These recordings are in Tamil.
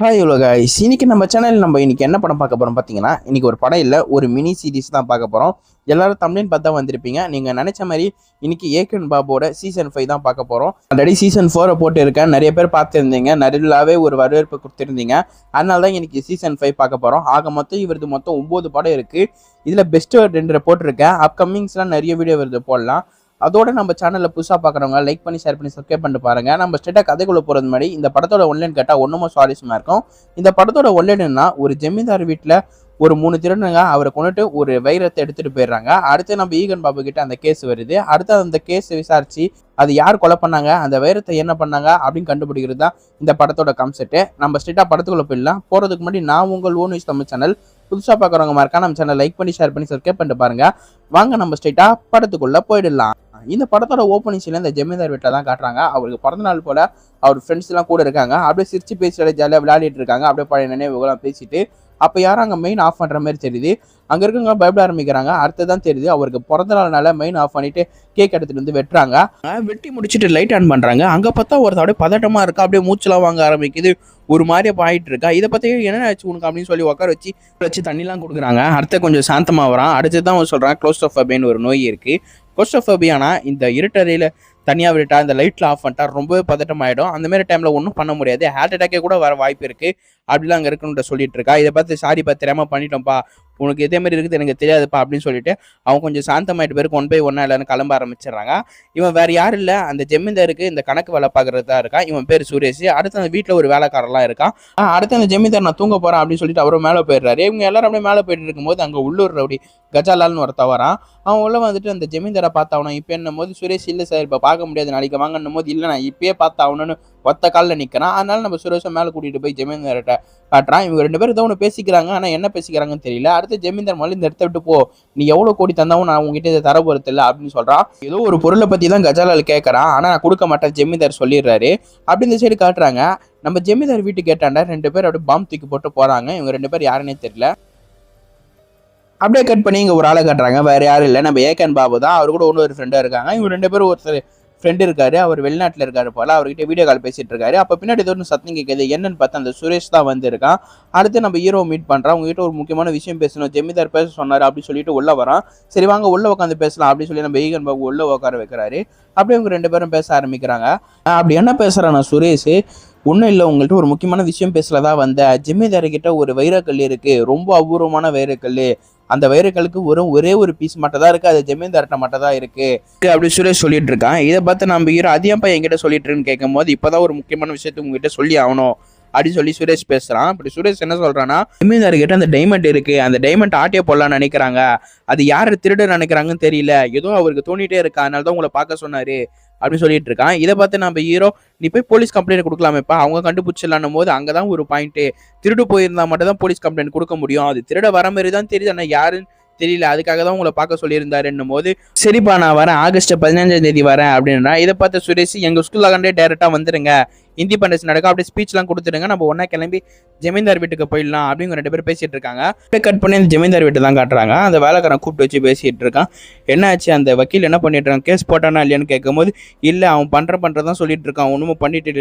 ஹாய் ஹலோ காய்ஸ், இன்னைக்கு நம்ம சேனல் இன்னைக்கு என்ன படம் பார்க்க போறோம் பார்த்தீங்கன்னா, இன்னைக்கு ஒரு படம் இல்லை, ஒரு மினி சீரிஸ் தான் பார்க்க போறோம். எல்லாரும் தம்ப்நெயில் பார்த்தா வந்திருப்பீங்க. நீங்க நினைச்ச மாதிரி இன்னைக்கு ஏகன் பாபுவோட சீசன் 5 தான் பார்க்க போறோம். ஆல்ரெடி சீசன் 4 போட்டு இருக்கேன், நிறைய பேர் பார்த்துருந்தீங்க, நிறையவே ஒரு வரவேற்பு கொடுத்துருந்தீங்க. அதனால தான் இன்னைக்கு சீசன் 5 பார்க்க போறோம். ஆக மொத்தம் இவரது மொத்தம் 9 படம் இருக்கு. இதுல பெஸ்ட் 2 போட்டிருக்கேன். அப்கமிங்ஸ்லாம் நிறைய வீடியோ வருது போடலாம். அதோட நம்ம சேனலில் புதுசாக பார்க்குறவங்க லைக் பண்ணி ஷேர் பண்ணி சப்ஸ்கிரைப் பண்ணிட்டு பாருங்க. நம்ம ஸ்ட்ரெயிட்டாக கதைக்குள்ள போகிறது மாதிரி இந்த படத்தோட ஒன்லைன் கேட்டால் ஒன்றுமோ சுவாரஸ்யமாக இருக்கும். இந்த படத்தோட ஒன்லைன்னா, ஒரு ஜமீன்தார் வீட்டில் ஒரு 3 திருடனுங்க அவரை கொண்டுட்டு ஒரு வைரத்தை எடுத்துட்டு போயிடுறாங்க. அடுத்து நம்ம ஈகன் பாபு கிட்ட அந்த கேஸ் வருது. அடுத்து அந்த கேஸ் விசாரிச்சு அது யார் கொலை பண்ணாங்க, அந்த வைரத்தை என்ன பண்ணாங்க அப்படின்னு கண்டுபிடிக்கிறது தான் இந்த படத்தோட கான்செப்ட். நம்ம ஸ்ட்ரெயிட்டாக படத்துக்குள்ள போயிடலாம். போகிறதுக்கு முன்னாடி நான் உங்கள் ஓன் யூஸ் தமிழ் சேனல் புதுசாக பார்க்குறவங்க மறக்காம நம்ம சேனல் லைக் பண்ணி ஷேர் பண்ணி சப்ஸ்கிரைப் பண்ணிட்டு பாருங்க. வாங்க நம்ம ஸ்ட்ரெயிட்டாக படத்துக்குள்ள போயிடலாம். இந்த படத்தோட ஓப்பனிங் சீன்ல இந்த ஜமீன்தார் வீட்டில் தான் காட்டுறாங்க. அவருக்கு பிறந்த நாள் போல அவர் ஃப்ரெண்ட்ஸ் எல்லாம் கூட இருக்காங்க. அப்படியே சிரிச்சு பேசி ஜாலியாக விளையாடிட்டு இருக்காங்க. அப்படியே பழைய நினைவுகள்லாம் பேசிட்டு அப்போ யாரும் அங்கே மெயின் ஆஃப் பண்ணுற மாதிரி தெரியுது. அங்கே இருக்கவங்க பயப்பட ஆரம்பிக்கிறாங்க. அடுத்ததான் தெரியுது அவருக்கு பிறந்த நாள்னால மெயின் ஆஃப் பண்ணிட்டு கேக் எடுத்துட்டு வந்து வெட்டுறாங்க. வெட்டி முடிச்சுட்டு லைட் ஆன் பண்ணுறாங்க. அங்கே பார்த்தா ஒருத்தர் அப்படியே பதட்டமாக இருக்கா, அப்படியே மூச்செல்லாம் வாங்க ஆரம்பிக்குது, ஒரு மாதிரியே பாயிட்டு இருக்கா. இதை பற்றி என்ன ஆச்சு உனக்கு அப்படின்னு சொல்லி உட்கார வச்சு தண்ணிலாம் கொடுக்குறாங்க. அடுத்த கொஞ்சம் சாந்தமாக வரான். அடுத்து தான் அவன் சொல்கிறான் க்ளோஸ்ட்ரோஃபோபியான்னு ஒரு நோய் இருக்குது. க்ளோஸ்ட்ரோஃபோபியானா இந்த இருட்டறையில் தனியாக விட்டா, இந்த லைட்டில் ஆஃப் பண்ணிட்டா ரொம்பவே பதட்டம் ஆகிடும். அந்த மாதிரி டைமில் ஒன்றும் பண்ண முடியாது, ஹார்ட் அட்டாக்கே கூட வர வாய்ப்பு இருக்குது அப்படிலாம் அங்கே இருக்குன்னு சொல்லிட்டு இருக்கா. இதை பார்த்து சாரிப்பா தெரியாமல் பண்ணிட்டோம்ப்பா, உனக்கு இதே மாதிரி இருக்குது எனக்கு தெரியாதுப்பா அப்படின்னு சொல்லிட்டு அவன் கொஞ்சம் சாந்தமாயிட்டு பேருக்கு 1 by 1 எல்லாரும் கிளம்ப ஆரம்பிச்சிடறாங்க. இவன் வேறு யாரும் இல்லை, அந்த ஜமீன்தாருக்கு இந்த கணக்கு வேலை பார்க்கறது தான் இருக்கான். இவன் பேர் சுரேஷ். அடுத்து அந்த வீட்டில் ஒரு வேலைக்காரெல்லாம் இருக்கான். அடுத்து அந்த ஜமீன்தார் நான் தூங்க போகிறேன் அப்படின்னு சொல்லிட்டு அவரும் மேலே போயிடுறாரு. இவங்க எல்லாரும் அப்படியே மேலே போயிட்டு இருக்கும்போது அங்கே உள்ளூர் ரவுடி கஜாலால்னு ஒருத்த வரான். அவன் உள்ள வந்துட்டு அந்த ஜமீன்தாரை பார்த்தாவணும். இப்போ என்னும் போது சுரேஷ் இல்லை சார் இப்போ பார்க்க முடியாது, நாளைக்கு வாங்கன்னும் போது இல்லை நான் இப்பயே பார்த்தாவணும்னு ஒத்த காலில் நிற்கிறான். அதனால நம்ம சுரேஷை மேலே கூட்டிகிட்டு போய் ஜமீன்தார்கிட்ட காட்டுறான். இவங்க 2 பேரும் ஏதோ ஒன்று பேசிக்கிறாங்க, ஆனால் என்ன பேசிக்கிறாங்கன்னு தெரியல. அடுத்து ஜமீன்தார் முதல்ல இந்த இடத்த விட்டு போ, நீ எவ்வளோ கோடி தந்தாவும் நான் உங்ககிட்ட இதை தர போகிறது இல்லை அப்படின்னு சொல்கிறான். ஏதோ ஒரு பொருளை பற்றி தான் கஜாலால் கேட்குறான், ஆனால் நான் கொடுக்க மாட்டேன் ஜமீன்தார் சொல்லிடுறாரு. அப்படி இந்த சைடு காட்டுறாங்க. நம்ம ஜமீன்தார் வீட்டுக்கு கேட்டாண்டா 2 பேர் அப்படியே பாம்பு தூக்கி போட்டு போகிறாங்க. இவங்க 2 பேர் யாருன்னே தெரியல. அப்படியே கட் பண்ணி இங்கே ஒரு ஆளை காட்டுறாங்க. வேறு யாரும் இல்லை, நம்ம ஏகன் பாபு தான். அவர் கூட இன்னொரு ஃப்ரெண்டாக இருக்காங்க. இவங்க 2 பேரும் ஒருத்தர் ஃப்ரெண்டு இருக்காரு, அவர் வெளிநாட்டில் இருக்காரு போல. அவர்கிட்ட வீடியோ கால் பேசிட்டு இருக்காரு. அப்போ பின்னாடி ஏதோ ஒன்று சத்தம் கேட்குது. என்னன்னு பார்த்தா அந்த சுரேஷ் தான் வந்திருக்கான். அடுத்து நம்ம ஹீரோ மீட் பண்ணுறான். உங்ககிட்ட ஒரு முக்கியமான விஷயம் பேசணும், ஜமீன்தார் பேச சொன்னார் அப்படின்னு சொல்லிட்டு உள்ள வரான். சரி வாங்க உள்ள உட்காந்து பேசலாம் அப்படின்னு சொல்லி நம்ம ஈகன் பாபு உள்ள உட்கார வைக்கிறாரு. அப்படியே இவங்க 2 பேரும் பேச ஆரம்பிக்கிறாங்க. அப்படி என்ன பேசுறான் சுரேஷ், ஒன்றும் இல்லை, உங்கள்கிட்ட ஒரு முக்கியமான விஷயம் பேசலதா வந்தேன். ஜமீன்தார்கிட்ட ஒரு வைரக்கல் இருக்கு, ரொம்ப அபூர்வமான வைரக்கல். அந்த வைரக்கலுக்கு ஒரே ஒரு பீஸ் மட்டும் தான் இருக்கு, அது ஜமீன்தார்கிட்ட மட்டும் தான் இருக்கு அப்படி சுரேஷ் சொல்லிட்டு இருக்கான். இதை பார்த்து நம்ம ஹீரோ அதிகப்பா என்கிட்ட சொல்லிட்டு இருக்குன்னு கேட்கும் போது இப்போதான் ஒரு முக்கியமான விஷயத்த உங்ககிட்ட சொல்லி ஆகணும் அப்படின்னு சொல்லி சுரேஷ் பேசுறான். அப்படி சுரேஷ் என்ன சொல்றான்னா, ஜமீன்தார்கிட்ட அந்த டைமண்ட் இருக்கு, அந்த டைமண்ட் ஆட்டிய போடலான்னு நினைக்கிறாங்க, அது யாரு திருட நினைக்கிறாங்கன்னு தெரியல, ஏதோ அவருக்கு தோணிட்டே இருக்கா, அதனால தான் உங்களை பார்க்க சொன்னாரு அப்படின்னு சொல்லிட்டு இருக்கான். இதை பார்த்து நம்ம ஹீரோ, நீ போய் போலீஸ் கம்ப்ளைண்ட் கொடுக்கலாமேப்பா, அவங்க கண்டுபிடிச்சிடலான்னும் போது அங்கதான் ஒரு பாயிண்ட், திருடு போயிருந்தா மட்டும் தான் போலீஸ் கம்ப்ளைண்ட் கொடுக்க முடியும், அது திருட வர மாதிரி தான் தெரியுது, ஆனால் யாருன்னு தெரியல, அதுக்காக தான் உங்களை பார்க்க சொல்லியிருந்தாருன்னும் போது சரிப்பா நான் வரேன், ஆகஸ்ட் 15ஆம் தேதி வரேன் அப்படின்னா. இதை பார்த்த சுரேஷ், எங்கள் ஸ்கூலில் கண்டே டைரெக்டாக வந்துடுங்க, இண்டிபெண்டன்ஸ் நடக்கும், அப்படியே ஸ்பீச்லாம் கொடுத்துடுங்க, நம்ம ஒன்றா கிளம்பி ஜமீன்தார் வீட்டுக்கு போயிடலாம் அப்படின்னு 2 பேர் பேசிட்டு இருக்காங்க. அப்படியே கட் பண்ணி அந்த ஜமீன்தார் வீட்டு தான் காட்டுறாங்க. அந்த வேலைக்காரன் கூப்பிட்டு வச்சு பேசிட்டு இருக்கான். என்ன ஆச்சு, அந்த வக்கீல் என்ன பண்ணிட்டு இருக்கான், கேஸ் போட்டானா இல்லையான்னு கேட்கும்போது இல்லை அவன் பண்ணுறதான் சொல்லிட்டு இருக்கான், ஒன்றும் பண்ணிட்டு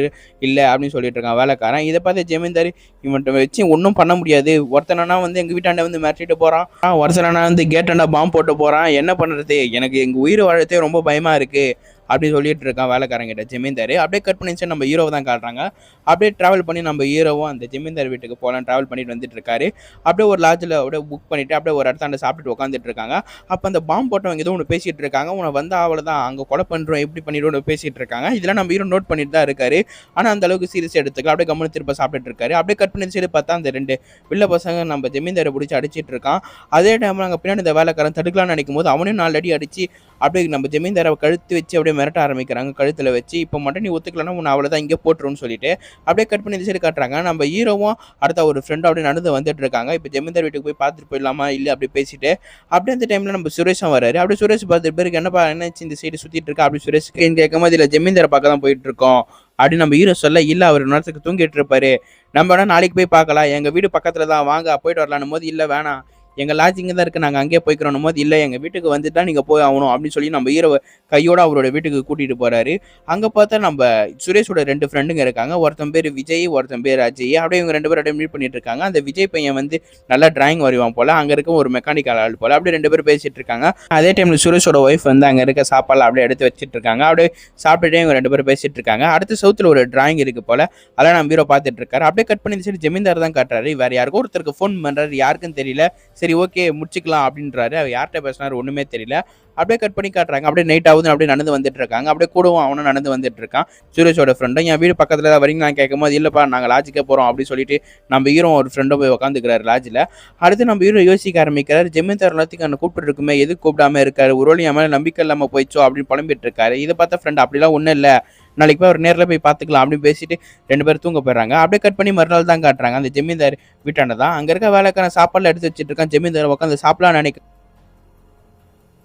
இல்லை அப்படின்னு சொல்லிட்டு இருக்கான் வேலைக்காரன். இதை பார்த்து ஜமீன்தார், இவன்கிட்ட வச்சு ஒன்றும் பண்ண முடியாது, ஒருத்தனா வந்து எங்கள் வீட்டாண்ட வந்து மிரட்டிட்டு போகிறான், ஒருத்தனா வந்து கேட்டாண்டா பாம்பு போட்டு போகிறான், என்ன பண்ணுறது, எனக்கு எங்கள் உயிர் வாழத்தே ரொம்ப பயமாக இருக்குது அப்படி சொல்லிட்டு இருக்கான் வேலைக்காரங்கிட்ட ஜமீன்தார். அப்படியே கட் பண்ணிச்சு நம்ம ஹீரோவை தான் காட்டுறாங்க. அப்படியே ட்ராவல் பண்ணி நம்ம ஹீரோவும் அந்த ஜமீன்தார் வீட்டுக்கு போகலாம் ட்ராவல் பண்ணிட்டு வந்துட்டு இருக்காரு. அப்படியே ஒரு லாட்ஜில் அப்படியே புக் பண்ணிட்டு அப்படியே ஒரு இடத்தாண்ட சாப்பிட்டுட்டு உட்காந்துட்டு இருக்காங்க. அப்போ அந்த பாம்பு போட்டவங்க ஏதோ ஒன்று பேசிட்டு இருக்காங்க. உன்னை வந்து அவளை தான் அங்கே கொலை பண்ணுறோம் எப்படி பண்ணிடுவோம்னு பேசிட்டு இருக்காங்க. இதெல்லாம் நம்ம ஹீரோ நோட் பண்ணிட்டு தான் இருக்காரு. ஆனால் அந்த அளவுக்கு சீரியஸ் எடுத்துக்கலாம். அப்படியே கம்மனு திருப்ப சாப்பிட்டுட்டு இருக்காரு. அப்படியே கட் பண்ணி சைடு பார்த்தா அந்த 2 வில்ல பசங்க நம்ம ஜமீன்தாரை பிடிச்சி அடிச்சிட்டு இருக்கான். அதே டைமில் அங்கே பின்னாடி இந்த வேலைக்காரன் தடுக்கலாம்னு நினைக்கும் போது அவனையும் 4 அடி அடிச்சு அப்படியே நம்ம ஜமீன்தாரை கழுத்து வச்சு அப்படியே மிரட்ட ஆரம்பிக்கிறாங்க. கழுத்தில் வச்சு இப்போ மட்டும் நீ ஒத்துக்கலன்னா உன்னை அவளை தான் இங்கே போட்டுருன்னு சொல்லிட்டு அப்படியே கட் பண்ணி இந்த சைடு காட்டுறாங்க. நம்ம ஹீரோவும் அடுத்த ஒரு ஃப்ரெண்டும் அப்படியே நடந்து வந்துட்டு இருக்காங்க. இப்போ ஜமீன்தார் வீட்டுக்கு போய் பார்த்துட்டு போயிடலாமா இல்லை அப்படி பேசிட்டு அப்படியே அந்த டைமில் நம்ம சுரேஷும் வராரு. அப்படியே சுரேஷ் பார்த்துட்டு பேருக்கு என்னப்பா என்னாச்சு இந்த சைடு சுற்றிட்டு இருக்கா அப்படி சுரேஷ் கேட்கும் போது இல்லை ஜமீன்தாரை பார்க்க தான் போயிட்டு இருக்கோம் அப்படின்னு நம்ம ஹீரோ சொல்ல, இல்லை அவர் நேரத்துக்கு தூங்கிட்டு இருப்பாரு, நம்ம வேணா நாளைக்கு போய் பார்க்கலாம், எங்கள் வீடு பக்கத்தில் தான் வாங்க போயிட்டு வரலான்னும் போது இல்லை வேணாம் எங்கள் லாட்ஜ் இங்கே தான் இருக்குது, நாங்கள் அங்கேயே போய்க்கிறோம் போது, இல்லை எங்கள் வீட்டுக்கு வந்துட்டா நீங்கள் போய் ஆகணும் அப்படின்னு சொல்லி நம்ம ஹீரோவை கையோட அவரோட வீட்டுக்கு கூட்டிகிட்டு போகிறாரு. அங்கே பார்த்தா நம்ம சுரேஷோட 2 ஃப்ரெண்டுங்க இருக்காங்க. ஒருத்தன் பேர் விஜய், ஒருத்தன் பேர் அஜய். அப்படியே இவங்க 2 பேரும் அப்படியே மீட் பண்ணிட்டு இருக்காங்க. அந்த விஜய் பையன் வந்து நல்லா டிராயிங் வரைவான் போல, அங்கே இருக்க ஒரு மெக்கானிக்கல் ஆள் போல. அப்படியே 2 பேரும் பேசிட்டு இருக்காங்க. அதே டைமில் சுரேஷோட ஒய்ஃப் வந்து அங்கே இருக்க சாப்பாடு அப்படியே எடுத்து வச்சுட்டு இருக்காங்க. அப்படியே சாப்பிட்டுட்டே இவங்க 2 பேரும் பேசிட்டு இருக்காங்க. அடுத்த சவுத்தில் ஒரு டிராயிங் இருக்கு போல, அதெல்லாம் நம்ம ஹீரோ பார்த்துட்டு இருக்காரு. அப்படியே கட் பண்ணி சரி ஜமீன்தார் தான் காட்டுறாரு. வேற யாருக்கோ ஒருத்தருக்கு ஃபோன் பண்றாரு, யாருக்குன்னு தெரியல. சரி ஓகே முடிச்சுக்கலாம் அப்படின்றாரு. அவர் யார்கிட்ட பேசினாரு ஒண்ணுமே தெரியல. அப்படியே கட் பண்ணி காட்டுறாங்க. அப்படியே நைட் ஆகுது, அப்படியே நடந்து வந்துட்டு இருக்காங்க. அப்படியே கூடவும் அவனும் நடந்து வந்துட்டு இருக்கான். சுரேஷோட ஃப்ரெண்டும் என் வீடு பக்கத்துல தான் வரீங்களான்னு கேட்கும்போது இல்லப்பா நாங்கள் லாட்ஜுக்கே போறோம் அப்படின்னு சொல்லிட்டு நம்ம ஹீரோ ஒரு ஃப்ரெண்டும் போய் உட்காந்துக்கிறாரு லாட்ஜில். அடுத்து நம்ம ஹீரோ யோசிக்க ஆரம்பிக்கிறாரு. ஜமீன்தார் எல்லாத்துக்கும் என்ன கூப்பிட்டு இருக்குமே, எது கூப்பிடாம இருக்காரு, ஒரு என் மேலே நம்பிக்கை இல்லாமல் போயிச்சோ அப்படின்னு புலம்பிட்டு இருக்காரு. இதை பார்த்தா ஃப்ரெண்ட் அப்படிலாம் ஒன்றும் இல்லை, நாளைக்கு போய் ஒரு நேரில் போய் பார்த்துக்கலாம் அப்படின்னு பேசிட்டு 2 பேரும் தூங்க போயிடுறாங்க. அப்படியே கட் பண்ணி மறுநாள் தான் காட்டுறாங்க. அந்த ஜமீன்தார் வீட்டாண்ட தான் அங்கே இருக்க வேலைக்கான சாப்பாடுல எடுத்து வச்சுட்டு இருக்கான். ஜமீன்தார் உட்காந்து சாப்பிடலாம்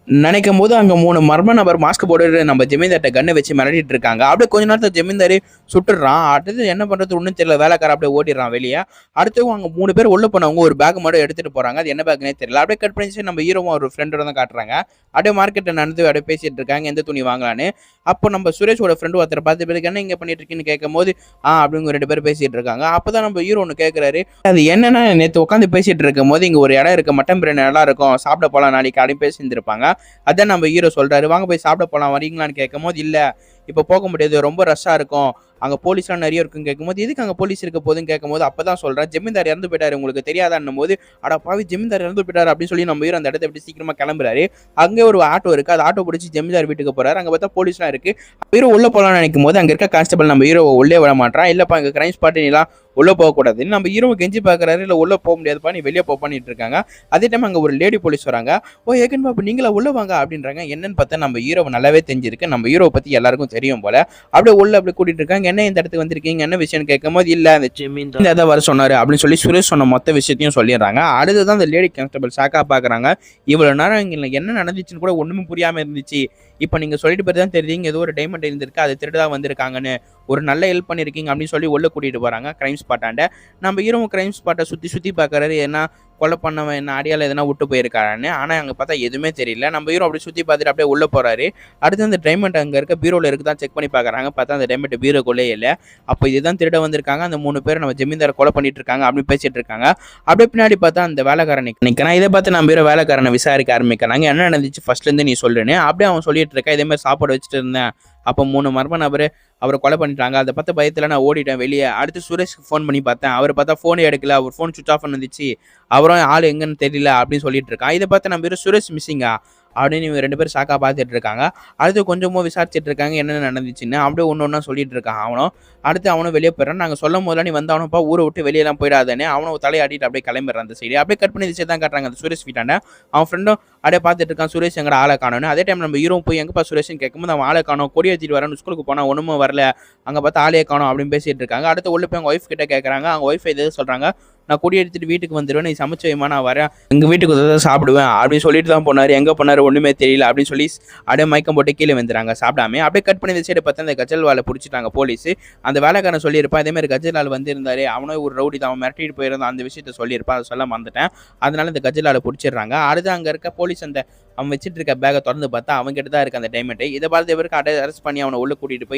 நினைக்கும் போது அங்கே 3 மர்ம நபர் மாஸ்க் போட்டு நம்ம ஜமீன்தார்ட்ட கண்ணை வச்சு மிரட்டிட்டு இருக்காங்க. அப்படியே கொஞ்ச நேரத்தில் ஜமீன்தாரி சுட்டுறான். அடுத்தது என்ன பண்ணுறது ஒன்றும் தெரியல, வேலைக்கார அப்படியே ஓடிடுறான் வெளியே. அடுத்து அங்கே 3 பேர் உள்ள போனவங்க ஒரு பேக் மட்டும் எடுத்துட்டு போறாங்க. அது என்ன பேக்னே தெரியல. அப்படியே கட் பண்ணி நம்ம ஹீரோவும் ஒரு ஃப்ரெண்டோட தான் காட்டுறாங்க. அப்படியே மார்க்கெட்டை நடந்து அப்படியே பேசிட்டு இருக்காங்க எந்த துணி வாங்கலான்னு. அப்போ நம்ம சுரேஷோட ஃப்ரெண்டு ஒருத்தர் பார்த்து பேருக்கு என்ன இங்கே பண்ணிட்டு இருக்கீன்னு கேட்கும் போது அப்படிங்க 2 பேர் பேசிட்டு இருக்காங்க. அப்போதான் நம்ம ஹீரோ ஒன்று கேட்குறாரு, அது என்னன்னா நேற்று உட்காந்து பேசிட்டு இருக்கும் போது இங்கே ஒரு இடம் இருக்கு, மட்டன் பிரியாணி நல்லா இருக்கும், சாப்பிட போகலாம் நாளைக்கு அப்படின்னு பேசியிருந்திருப்பாங்க. அதான் நம்ம ஹீரோ சொல்றாரு, வாங்க போய் சாப்பிட போகலாம் வரீங்களான்னு கேட்கும் போது இல்லை இப்போ போக முடியாது, ரொம்ப ரஷ்ஷாக இருக்கும், அங்கே போலீஸ்லாம் நிறைய இருக்குன்னு கேட்கும்போது எதுக்கு அங்கே போலீஸ் இருக்க போதுன்னு கேட்கும்போது அப்போ தான் சொல்கிறேன் ஜமீன்தார் இறந்து போயிட்டாரு உங்களுக்கு தெரியாதான்னும் போது அட பாவி ஜமீன்தார் இறந்து போயிட்டாரு அப்படின்னு சொல்லி நம்ம ஹீரோ அந்த இடத்த எப்படி சீக்கிரமாக கிளம்புறாரு. அங்கே ஒரு ஆட்டோ இருக்குது, அது ஆட்டோ பிடிச்சி ஜமீன்தார் வீட்டுக்கு போகிறாரு. அங்கே பார்த்தா போலீஸ்லாம் இருக்குது. ஹீரோ உள்ளே போகலான்னு நினைக்கும் போது அங்கே இருக்க கான்ஸ்டபிள் நம்ம ஹீரோ உள்ளே விட மாட்டான். இல்லைப்பா இங்கே கிரைம் ஸ்பாட் நீலாம் உள்ளே போகக்கூடாதுன்னு நம்ம ஹீரோ கெஞ்சி பார்க்குறாரு. இல்லை உள்ளே போக முடியாதுப்பா நீ வெளியே போக பண்ணிட்டு இருக்காங்க. அதே டைம் அங்கே ஒரு லேடி போலீஸ் வராங்க. ஓ ஏகன் பாபு நீங்களா உள்ளே வாங்க அப்படின்றாங்க. என்னன்னு பார்த்தா நம்ம ஹீரோவை நல்லாவே தெரிஞ்சிருக்கு, நம்ம ஹீரோவை பற்றி எல்லாருக்கும் தெரியும் போல. அப்படியே உள்ள அப்படி கூட்டிட்டு இருக்காங்க. என்ன இந்த இடத்துக்கு வந்திருக்கீங்க என்ன விஷயம் கேட்கும் போது இல்ல அந்த ஜமீன்தார் வர சொன்னாரு அப்படின்னு சொல்லி சுரேஷ் சொன்ன மொத்த விஷயத்தையும் சொல்லிடுறாங்க. அடுத்துதான் அந்த லேடி கான்ஸ்டபிள் ஷாக்கா பாக்குறாங்க. இவ்வளவு நேரம் இங்க என்ன நடந்துச்சுன்னு கூட ஒண்ணுமே புரியாம இருந்துச்சு, இப்போ நீங்க சொல்லிட்டு போய் தான் தெரியுங்க ஏதோ ஒரு டைமண்ட் இருந்திருக்கு, அது திருட தான் வந்திருக்காங்கன்னு, ஒரு நல்ல ஹெல்ப் பண்ணிருக்கீங்க அப்படின்னு சொல்லி உள்ள கூட்டிட்டு போறாங்க கிரைம் ஸ்பாட்டாண்ட. நம்ம ஹீரோ கிரைம் ஸ்பாட்டை சுத்தி பாக்குறாரு, ஏன்னா கொலை பண்ணவன் என்ன அடியால எதனா விட்டு போயிருக்காருன்னு. ஆனால் அங்கே பார்த்தா எதுவுமே தெரியல. நம்ம ஹீரோ அப்படி சுற்றி பார்த்துட்டு அப்படியே உள்ளே போகிறாரு. அடுத்து அந்த டைமண்ட் அங்கே இருக்க பீரோவில் இருக்குதான் செக் பண்ணி பார்க்குறாங்க. பார்த்தா அந்த டைமண்ட் பீரோக்குள்ளே இல்லை. அப்போ இதுதான் திருட வந்திருக்காங்க, அந்த 3 பேர் நம்ம ஜமீன்தாரை கொலை பண்ணிட்டு இருக்காங்க அப்படின்னு பேசிட்டு இருக்காங்க. அப்படியே பின்னாடி பார்த்தா அந்த வேலைக்காரன் நிற்கிறான். இதை பார்த்து நம்ம ஹீரோ வேலைக்காரனை விசாரிக்க ஆரம்பிக்கிறாங்க. என்ன நடந்துச்சு ஃபர்ஸ்ட்லேருந்து நீ சொல்லுன்னு. அப்படியே அவன் சொல்லிட்டு இருக்கா, இதே மாதிரி சாப்பாடு வச்சுட்டு இருந்தேன், அப்போ 3 மர்ம நபர் அவரை கொலை பண்ணிட்டாங்க, அதை பார்த்த பயத்தில் நான் ஓடிட்டேன் வெளியே. அடுத்து சுரேஷ்க்கு ஃபோன் பண்ணி பார்த்தேன், அவர் பார்த்தா ஃபோனே எடுக்கல, அவர் ஃபோன் சுவிச் ஆஃப் வந்துச்சு, அவரும் ஆள் எங்கன்னு தெரியல அப்படின்னு சொல்லிட்டு இருக்கான். இதை பார்த்து நம்ம சுரேஷ் மிஸ்ஸிங்கா அப்படின்னு இவங்க 2 பேரும் ஷாக்காக பார்த்துட்டு இருக்காங்க. அடுத்து கொஞ்சமாக விசாரிச்சுட்டு இருக்காங்க என்னென்ன நடந்துச்சுன்னு. அப்படியே ஒன்று சொல்லிட்டு இருக்கான் அவனும். அடுத்து அவனும் வெளியே போயிடறான். நாங்கள் சொல்லும் போதெல்லாம் நீ வந்தவனப்பா ஊரை விட்டு வெளியெல்லாம் போயிடாதானே, அவனை தலையாட்டிட்டு அப்படியே கிளம்பிடுறான் அந்த சைடு. அப்படியே கட் பண்ணி திசை தான் காட்டுறாங்க அந்த சுரேஷ் வீட்டாண்ட. அவன் ஃப்ரெண்டும் அப்படியே பார்த்துட்டு இருக்கான், சுரேஷ் எங்கட ஆளை காணோன்னு. அதே டைம் நம்ம ஹீரோ போய் எங்கப்பா சுரேஷ்னு கேட்கும்போது அவன் ஆளை காணோம், கொடி ஏற்றிட்டு வரேன், ஸ்கூலுக்கு போனால் ஒன்றுமே வரல, அங்கே பார்த்து ஆளே காணோம் அப்படின்னு பேசிட்டு இருக்காங்க. அடுத்து உள்ள போய் அவங்க ஒய்ஃப் கிட்ட கேட்குறாங்க. அவங்க ஒய்ஃப் எதாவது சொல்கிறாங்க, நான் கொடி எடுத்துட்டு வீட்டுக்கு வந்துடுவேன், நீ சமைச்சு வைமா நான் வரேன், எங்கள் வீட்டுக்கு தான் சாப்பிடுவேன் அப்படின்னு சொல்லிட்டு தான் போனார், எங்கே போனார் ஒன்றுமே தெரியல அப்படின்னு சொல்லி அப்படியே மயக்கம் போட்டு கீழே வந்துடுறாங்க சாப்பிடாம. அப்படியே கட் பண்ணி சைடு பார்த்தா அந்த கஜல் வாழை பிடிச்சிட்டாங்க போலீஸ். அந்த வேலைக்காரன் சொல்லியிருப்பான் இதே மாதிரி கஜல் ஆள் வந்திருந்தாரு, அவனும் ஒரு ரவுடி தான், அவன் மிரட்டிட்டு போயிருந்தான், அந்த விஷயத்த சொல்லியிருப்பான், அதை சொல்ல மறந்துட்டேன். அதனால இந்த கஜல் ஆளை பிடிச்சிடுறாங்க. அடுத்து அங்கே இருக்க போலீஸ் அந்த அவன் வச்சுட்டு இருக்க பேக்கை திறந்து பார்த்தா அவங்ககிட்ட தான் இருக்கு அந்த டைமண்ட். இதை பார்த்து இவருக்கு அரெஸ்ட் பண்ணி அவனை உள்ள கூட்டிட்டு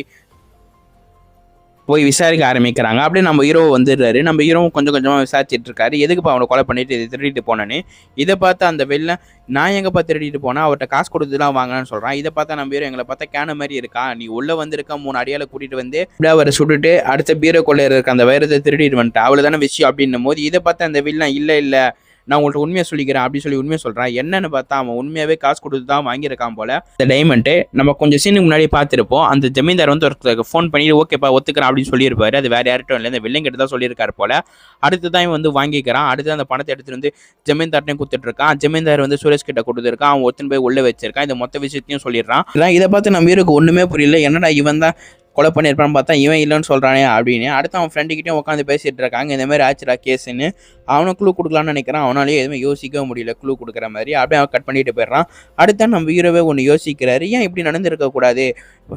போய் விசாரிக்க ஆரம்பிக்கிறாங்க. அப்படியே நம்ம ஹீரோ வந்துடுறாரு. நம்ம ஹீரோவும் கொஞ்சம் கொஞ்சமாக விசாரிச்சுட்டு இருக்காரு, எதுக்குப்பா அவனை கொலை பண்ணிட்டு இதை திருடிட்டு போனேன்னு. இதை பார்த்து அந்த வெளில நான் எங்கப்பா திருடிட்டு போனால் அவர்கிட்ட காசு கொடுத்துலாம் வாங்கலான்னு சொல்கிறான். இதை பார்த்தா நம்ம ஹீரோ எங்களை பார்த்தா கேன மாதிரி இருக்கா, நீ உள்ளே வந்திருக்க 3 அடியால் கூட்டிகிட்டு வந்து அப்படியே அவரை சுட்டுட்டு அடுத்த பீரோக்குள்ளே இருக்க அந்த வைரத்தை திருடிட்டு வந்துட்டேன், அவ்வளோதானே விஷயம் அப்படின்னும் போது இதை பார்த்து அந்த வெளில இல்லை நான் உங்கள்கிட்ட உண்மையை சொல்லிக்கிறேன் அப்படின்னு சொல்லி உண்மையை சொல்கிறான். என்னன்னு பார்த்தா அவன் உண்மையாகவே காசு கொடுத்து தான் வாங்கியிருக்கான் போல. இந்த டைமண்ட்டு நம்ம கொஞ்சம் சீனுக்கு முன்னாடி பார்த்துருப்போம். அந்த ஜமீன்தார் வந்து ஒருத்தருக்கு ஃபோன் பண்ணிட்டு ஓகேப்பா ஒத்துக்கிறேன் அப்படின்னு சொல்லியிருப்பாரு. அது வேறு யார்ட்டும் இல்லை, இந்த வில்லைங்கிட்ட தான் சொல்லியிருக்காரு போல. அடுத்து தான் இவன் வந்து வாங்கிக்கிறான். அடுத்து அந்த பணத்தை எடுத்துகிட்டு வந்து ஜமீன்தார்ட்டையும் கொடுத்துட்டு இருக்கான். ஜமீன்தார் வந்து சுரேஷ் கிட்ட கொடுத்துருக்கான், அவன் ஒருத்தன் போய் உள்ளே வச்சிருக்கான். இந்த மொத்த விஷயத்தையும் சொல்லிடுறான். இதை பார்த்து நம்ம ஹீரோக்கு ஒன்றுமே புரியல, என்னடா இவன் தான் கொலை பண்ணியிருப்பான்னு பார்த்தா இவன் இல்லைன்னு சொல்கிறானே அப்படின்னு. அடுத்து அவன் ஃப்ரெண்டுக்கிட்டே உட்காந்து பேசிகிட்டு இருக்காங்க, இந்த மாதிரி ஆச்சுடா கேஸுன்னு. அவனும் க்ளூ கொடுக்கலான்னு நினைக்கிறான், அவனாலேயே எதுவுமே யோசிக்கவே முடியல க்ளூ கொடுக்குற மாதிரி. அப்படியே அவன் கட் பண்ணிட்டு போயிடுறான். அடுத்த நம்ம ஹீரோவே ஒன்று யோசிக்கிறாரு, ஏன் இப்படி நடந்திருக்கக்கூடாது,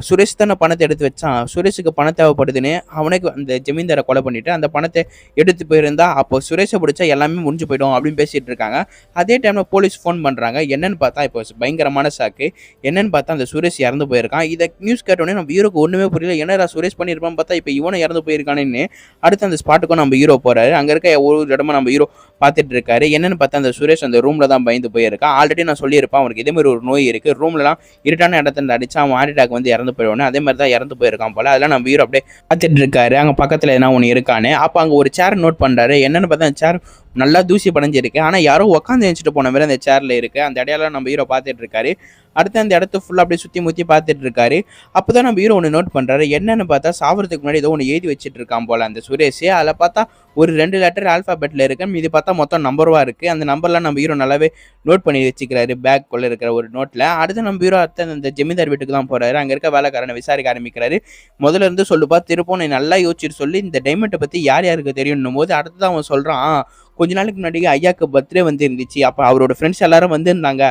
சுரேஷ் தானே பணத்தை எடுத்து வச்சான், சுரேஷுக்கு பணம் தேவைப்படுதுன்னு அவனுக்கு அந்த ஜமீன்தாரை கொலை பண்ணிவிட்டு அந்த பணத்தை எடுத்து போயிருந்தா அப்போ சுரேஷை பிடிச்சா எல்லாமே முடிஞ்சு போய்டும் அப்படின்னு பேசிகிட்டு இருக்காங்க. அதே டைமில் போலீஸ் ஃபோன் பண்ணுறாங்க. என்னன்னு பார்த்தா இப்போ பயங்கரமான சாக்கு. என்னன்னு பார்த்தா அந்த சுரேஷ் இறந்து போயிருக்கான். இதை நியூஸ் கேட்டோடனே நம்ம ஹீரோக்கு ஒன்றுமே புரியல, என்னடா சுரேஷ் பண்ணியிருப்பான்னு பார்த்தா இப்போ இவனை இறந்து போயிருக்கானேன்னு. அடுத்து அந்த ஸ்பாட்டுக்கும் நம்ம ஹீரோ போகிறாரு. அங்கே இருக்க ஒரு இடமா நம்ம ஹீரோ பார்த்துட்டு இருக்காரு. என்னன்னு பார்த்தா அந்த சுரேஷ் அந்த ரூமில் தான் பயந்து போயிருக்கான். ஆல்ரெடி நான் சொல்லியிருப்பேன் அவனுக்கு இதே மாதிரி ஒரு நோய் இருக்குது, ரூம்லலாம் இருட்டான இடத்துல அடிச்சா அவன் ஹார்ட் அட்டாக் வந்து இறந்து போயிடுவானே, அதே மாதிரி தான் இறந்து போயிருக்கான் போல. அதெல்லாம் நம்ம ஹீரோ அப்படியே பார்த்துட்டு இருக்காரு. அங்கே பக்கத்தில் என்ன ஒன்று இருக்கானே. அப்போ அங்கே ஒரு சேர் நோட் பண்ணுறாரு. என்னன்னு பார்த்தா அந்த சேர் நல்லா தூசி படைஞ்சிருக்கு, ஆனால் யாரோ உட்காந்து எழுச்சிட்டு போன மாதிரி அந்த சேரில் இருக்குது. அந்த இடையெல்லாம் நம்ம ஹீரோ பார்த்துட்டு இருக்காரு. அடுத்து அந்த இடத்த ஃபுல்லாக அப்படியே சுற்றி முற்றி பார்த்துட்டு இருக்காரு. அப்போ தான் நம்ம ஹீரோ ஒன்று நோட் பண்ணுறாரு. என்னன்னு பார்த்தா சாவறதுக்கு முன்னாடி ஏதோ ஒன்று எழுதி வச்சுட்டு இருக்கான் போல் அந்த சுரேஷ். அதில் பார்த்தா ஒரு 2 லெட்டர் ஆல்ஃபாபெட்டில் இருக்குது, இது பார்த்தா மொத்தம் நம்பர்வாக இருக்குது. அந்த நம்பர்லாம் நம்ம ஹீரோ நல்லாவே நோட் பண்ணி வச்சுக்கிறாரு பேக்குள்ளே இருக்கிற ஒரு நோட்டில். அடுத்து நம்ம ஹீரோ அந்த ஜமீன்தார் வீட்டுக்கு தான் போகிறாரு. அங்கே இருக்க வேலைக்காரனை விசாரிக்க ஆரம்பிக்கிறாரு. முதல்ல இருந்து சொல்லுப்பா, திருப்பம் நீ நல்லா யோசிச்சுட்டு சொல்லி இந்த டைமண்டை பற்றி யார் யாருக்கு தெரியும்னும் போது அடுத்து தான் அவன் சொல்கிறான், கொஞ்ச நாளைக்கு முன்னாடி ஐயாவுக்கு பர்த்டே வந்து இருந்துச்சு, அப்போ அவரோட ஃப்ரெண்ட்ஸ் எல்லாரும் வந்துருந்தாங்க,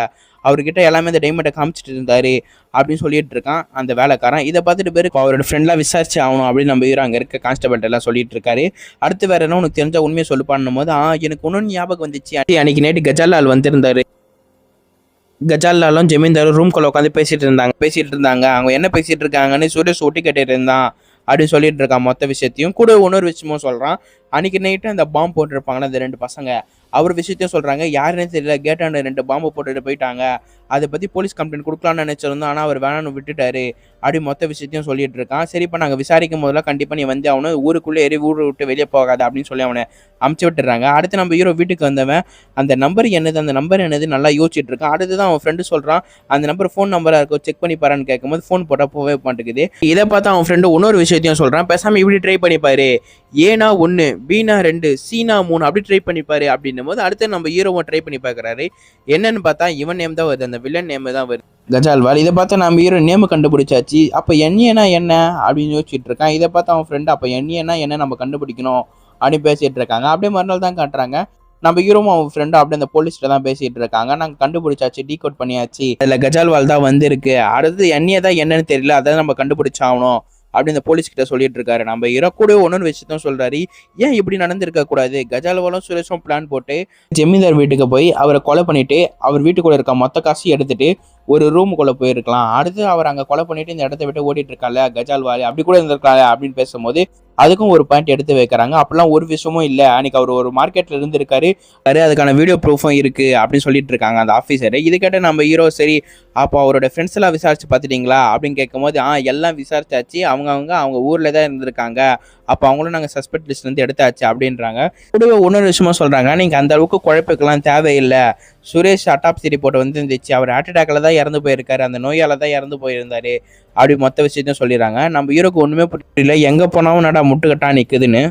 அவர்கிட்ட எல்லாமே இந்த டைமண்டை காமிச்சிட்டு இருந்தாரு அப்படின்னு சொல்லிட்டு இருக்கான் அந்த வேலைக்காரன். இதை பார்த்துட்டு பேர் அவரோட ஃப்ரெண்ட்லாம் விசாரிச்சு ஆகணும் அப்படின்னு நம்ம ஹீரோ அங்கே இருக்க கான்ஸ்டபிள்ட்ட எல்லாம் சொல்லிட்டு இருக்காரு. அடுத்து வேற என்ன உனக்கு தெரிஞ்ச உண்மையை சொல்லுப்பான்னும் போது எனக்கு ஒன்றும் ஞாபகம் வந்துச்சு, அன்னைக்கு நைட்டு கஜாலால் வந்திருந்தாரு. கஜாலாலும் ஜமீன்தாரும் ரூம்குள்ள உட்காந்து பேசிட்டு இருந்தாங்க. அவங்க என்ன பேசிட்டு இருக்காங்கன்னு சுரேஷ் ஒட்டி கேட்டுட்டு இருந்தான் அப்படின்னு சொல்லிட்டு இருக்கான் மொத்த விஷயத்தையும். கூட இன்னொரு விஷயமும் சொல்கிறான், அன்றைக்கி நைட்டு அந்த பாம்பு போட்டுருப்பாங்கன்னா அந்த 2 பசங்க, அவர் விஷயத்தையும் சொல்கிறாங்க. யாருன்னே தெரியல, கேட்டாண்ட 2 பாம்பு போட்டுட்டு போயிட்டாங்க, அதை பற்றி போலீஸ் கம்ப்ளைண்ட் கொடுக்கலான்னு நினச்சிருந்தோம், ஆனால் அவர் வேணான்னு விட்டுட்டாரு அப்படி மொத்த விஷயத்தையும் சொல்லிட்டு இருக்கான். சரிப்பா, நாங்கள் விசாரிக்கும் போதெல்லாம் கண்டிப்பாக நீ வந்து அவனை ஊருக்குள்ளே ஊரை விட்டு வெளியே போகாது அப்படின்னு சொல்லி அவனை அமுச்சு விட்டுறாங்க. அடுத்து நம்ம ஹீரோ வீட்டுக்கு வந்தவன் அந்த நம்பர் என்னது நல்லா யோசிச்சுட்டு இருக்கான். அடுத்து தான் அவன் ஃப்ரெண்டு சொல்கிறான், அந்த நம்பர் ஃபோன் நம்பராக இருக்கும், செக் பண்ணி பாருன்னு கேட்கும்போது ஃபோன் போட்டால் போவே மாட்டேங்குது. இதை பார்த்தா அவன் ஃப்ரெண்டு இன்னொரு விஷயத்தையும் சொல்கிறான், பேசாமல் இப்படி ட்ரை பண்ணிப்பாரு, ஏனா 1 பீனா 2 சீனா 3 அப்படி ட்ரை பண்ணிப்பாரு அப்படின்னும் போது அடுத்து நம்ம ஹீரோவும் ட்ரை பண்ணி பார்க்குறாரு. என்னன்னு பார்த்தா இவன் நேம் தான் வருது, அந்த வில்லன் நேம் தான் வருது, கஜால்வால். இதை பார்த்தா நம்ம ஹீரோ நேம் கண்டுபிடிச்சாச்சு. அப்போ எண்ணியனா என்ன அப்படின்னு யோசிச்சுட்டு இருக்கான். இதை பார்த்தா அவன் ஃப்ரெண்டு அப்போ எண்ணியனா என்ன நம்ம கண்டுபிடிக்கணும் அப்படின்னு பேசிட்டு இருக்காங்க. அப்படியே மறுநாள் தான் காட்டுறாங்க. நம்ம ஹீரோவும் அவன் ஃப்ரெண்டும் அப்படியே அந்த போலீஸ்ல தான் பேசிட்டு இருக்காங்க. நாங்கள் கண்டுபிடிச்சாச்சு, டீகோட் பண்ணியாச்சு, அதில் கஜால்வால் தான் வந்திருக்கு, அடுத்து எண்ணியை தான் என்னன்னு தெரியல, அதை நம்ம கண்டுபிடிச்சாகணும் அப்படி இந்த போலீஸ் கிட்ட சொல்லிட்டு இருக்காரு. நம்ம ஹீரோ கூட ஒன்னொரு விஷயத்தான் சொல்றாரு, ஏன் இப்படி நடந்திருக்க கூடாது, கஜால்வாலும் சுரேஷும் பிளான் போட்டு ஜமீன்தார் வீட்டுக்கு போய் அவரை கொலை பண்ணிட்டு அவர் வீட்டுக்குள்ள இருக்க மொத்த காசையும் எடுத்துட்டு ஒரு ரூமுக்குள்ள போயிருக்கலாம், அடுத்து அவர் அங்கே கொலை பண்ணிட்டு இந்த இடத்த விட்டு ஓடிட்டு இருக்கால கஜால்வால் அப்படி கூட இருந்திருக்காங்க அப்படின்னு பேசும்போது அதுக்கும் ஒரு பாயிண்ட் எடுத்து வைக்கிறாங்க. அப்படிலாம் ஒரு விஷயமும் இல்லை, அன்னைக்கு அவர் ஒரு மார்க்கெட்ல இருந்திருக்காரு, அதுக்கான வீடியோ ப்ரூஃபும் இருக்கு அப்படின்னு சொல்லிட்டு இருக்காங்க அந்த ஆஃபீஸர். இது கேட்ட நம்ம ஹீரோ சரி அப்போ அவரோட ஃப்ரெண்ட்ஸ் எல்லாம் விசாரிச்சு பார்த்துட்டீங்களா அப்படின்னு கேட்கும்போது எல்லாம் விசாரிச்சாச்சு, அவங்க ஊர்ல தான் இருந்திருக்காங்க, அப்போ அவங்களும் நாங்கள் சஸ்பெக்ட் லிஸ்ட் வந்து எடுத்தாச்சு அப்படின்றாங்க. கூடவே இன்னொரு விஷயமா சொல்றாங்க, நீங்கள் அந்த அளவுக்கு குழப்பத்துக்கெல்லாம் தேவையில்லை, சுரேஷ் அட்டாப்சி ரிப்போர்ட் வந்து இருந்துச்சு, அவர் ஹார்ட் அட்டாக்ல தான் இறந்து போயிருக்காரு, அந்த நோயால தான் இறந்து போயிருந்தாரு அப்படி மொத்த விஷயத்தையும் சொல்லிடுறாங்க. நம்ம ஹீரோக்கு ஒன்றுமே புரியல, எங்கே போனாலும் நடா முட்டுக்கட்டா நிற்குதுன்னு.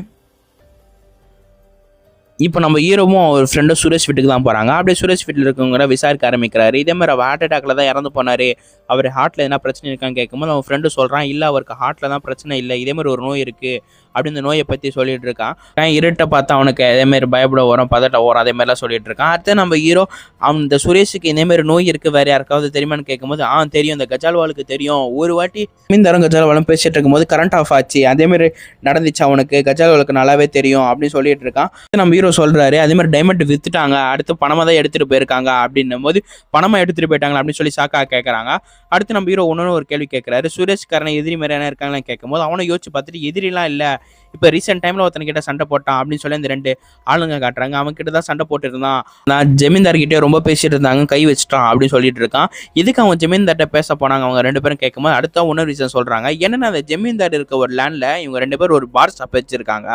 இப்போ நம்ம ஹீரோவும் ஒரு ஃப்ரெண்டும் சுரேஷ் வீட்டுக்கு தான் போகிறாங்க. அப்படியே சுரேஷ் வீட்டில் இருக்கவங்க விசாரிக்க ஆரம்பிக்கிறாரு. இதே மாதிரி அவர் ஹார்ட் அட்டாக்ல தான் இறந்து போனார், அவர் ஹார்ட்டில் என்ன பிரச்சனை இருக்கான்னு கேட்கும்போது அவன் ஃப்ரெண்டு சொல்கிறான், இல்லை அவருக்கு ஹார்ட்டில் தான் பிரச்சனை இல்லை, இதே மாதிரி ஒரு நோய் இருக்குது அப்படி இந்த நோயை பற்றி சொல்லிட்டு இருக்கான். இருட்டை பார்த்தா அவனுக்கு இதேமாரி பயப்பட வரும், பதட்ட வரும், அதே மாதிரிலாம் சொல்லிட்டு இருக்கான். அடுத்து நம்ம ஹீரோ இந்த சுரேஷுக்கு இதேமாரி நோய் இருக்குது வேறு யாருக்காவது தெரியுமான்னு கேட்கும்போது தெரியும், இந்த கஜால்வாலுக்கு தெரியும், ஒரு வாட்டி மீன்தரம் கஜால்வாலும் பேசிட்டு இருக்கும்போது கரண்ட் ஆஃப் ஆச்சு, அதேமாரி நடந்துச்சு, அவனுக்கு கஜால்வாலுக்கு நல்லாவே தெரியும் அப்படின்னு சொல்லிட்டு இருக்கான். நம்ம ஹீரோ சொல்றாரு, அதே மாதிரி டைமண்ட் வித்துட்டாங்க, அடுத்து பணமா தான் எடுத்துட்டு போயிருக்காங்க அப்படின்னும் போது பணமா எடுத்துட்டு போயிட்டாங்க அப்படின்னு சொல்லி சாக்கா கேட்கறாங்க. அடுத்து நம்ம ஹீரோ ஒன்னு ஒரு கேள்வி கேட்கிறாரு, சுரேஷ்காரனை எதிரி மாதிரியான இருக்காங்களான்னு கேட்கும்போது அவனை யோசிச்சு பார்த்துட்டு எதிரிலாம் இல்லை, இப்போ ரீசெண்ட் டைம்ல ஒருத்தன கிட்ட சண்டை போட்டான் அப்படின்னு சொல்லி அந்த 2 ஆளுங்க காட்டுறாங்க, அவன் கிட்ட தான் சண்டை போட்டு இருந்தான், நான் ஜமீன்தார்கிட்டே ரொம்ப பேசிட்டு இருந்தாங்க, கை வச்சுட்டான் அப்படின்னு சொல்லிட்டு இருக்கான். இதுக்கு அவன் ஜமீன்தார்ட்ட பேச போனாங்க அவங்க 2 பேரும் கேட்கும்போது அடுத்த ஒன்னொரு ரீசன் சொல்றாங்க, என்னன்னா அந்த ஜமீன்தார் இருக்க ஒரு லேண்ட்ல இவங்க 2 பேரும் ஒரு பார் ஷாப் வச்சிருக்காங்க,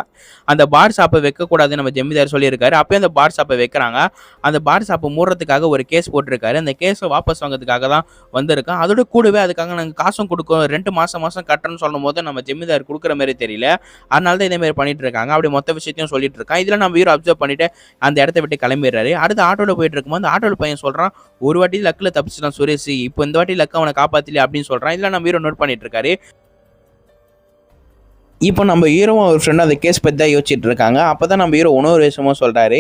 அந்த பார் ஷாப்பை வைக்கக்கூடாதுன்னு நம்ம ஜமீன்தார் சொல்லியிருக்காரு, அப்பயே அந்த பார் ஷாப்பை வைக்கிறாங்க, அந்த பார் ஷாப்பை மூடுறதுக்காக ஒரு கேஸ் போட்டிருக்காரு, அந்த கேஸை வாபஸ் வாங்கிறதுக்காக தான் வந்திருக்கான், அதோட கூடவே அதுக்காக நாங்கள் காசும் கொடுக்கும், 2 மாசம் கட்டுறேன்னு சொல்லும் போது நம்ம ஜமீன்தார் கொடுக்குற மாதிரி தெரியல, அதனால தான் இதே மாதிரி பண்ணிட்டு இருக்காங்க அப்படி மொத்த விஷயத்தையும் சொல்லிட்டு இருக்கான். இதுல நம்ம ஹீரோ அப்சர்வ் பண்ணிட்டு அந்த இடத்த விட்டு கிளம்பிடுறாரு. அடுத்து ஆட்டோல போயிட்டு இருக்கும்போது அந்த ஆட்டோல பையன் சொல்றான், ஒரு வாட்டி லக்கில் தப்பிச்சிட்டான் சுரேஷ், இப்போ இந்த வாட்டி லக்கு அவனை காப்பாத்தல அப்படின்னு சொல்றான். இதுல நம்ம ஹீரோ நோட் பண்ணிட்டு இருக்காரு. இப்போ நம்ம ஹீரோவும் ஒரு ஃப்ரெண்டும் அந்த கேஸ் பற்றி தான் யோசிச்சுட்டு இருக்காங்க. அப்போ தான் நம்ம ஹீரோ இன்னொரு விஷயமும் சொல்கிறாரு.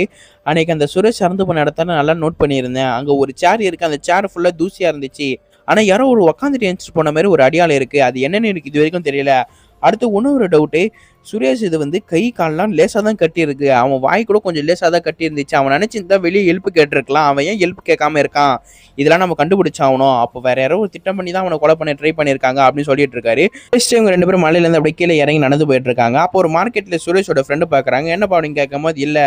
அன்னைக்கு அந்த சுரேஷ் இறந்து போன இடத்துல நல்லா நோட் பண்ணியிருந்தேன். அங்கே ஒரு சேர் இருக்குது. அந்த சேர் ஃபுல்லாக தூசியாக இருந்துச்சு. ஆனால் யாரோ ஒரு உட்காந்துட்டு எழுந்துச்சு போன மாதிரி ஒரு அடையாளம் இருக்குது. அது என்னென்னு எனக்கு இது வரைக்கும் தெரியல. அடுத்து இன்னொரு டவுட்டு, சுரேஷ் இது வந்து கை கால்லாம் லேசாக தான் கட்டியிருக்கு. அவன் வாய் கூட கொஞ்சம் லேசாக தான் கட்டியிருந்துச்சு. அவன் நினச்சிருந்தா வெளியே ஹெல்ப் கேட்டிருக்கலாம். அவன் ஏன் ஹெல்ப் கேட்காம இருக்கான்? இதெல்லாம் நம்ம கண்டுபிடிச்சாகணும். அப்போ வேற யாரோ ஒரு திட்டம் பண்ணி தான் அவனை கொலை பண்ண ட்ரை பண்ணியிருக்காங்க அப்படின்னு சொல்லிட்டு இருக்காரு. சுரேஷ் இவங்க 2 பேரும் மலையிலேருந்து அப்படியே கீழே இறங்கி நடந்து போயிட்டு இருக்காங்க. அப்போ ஒரு மார்க்கெட்டில் சுரேஷோட ஃப்ரெண்டு பார்க்குறாங்க. என்னப்பா அப்படின்னு கேட்கும்போது, இல்லை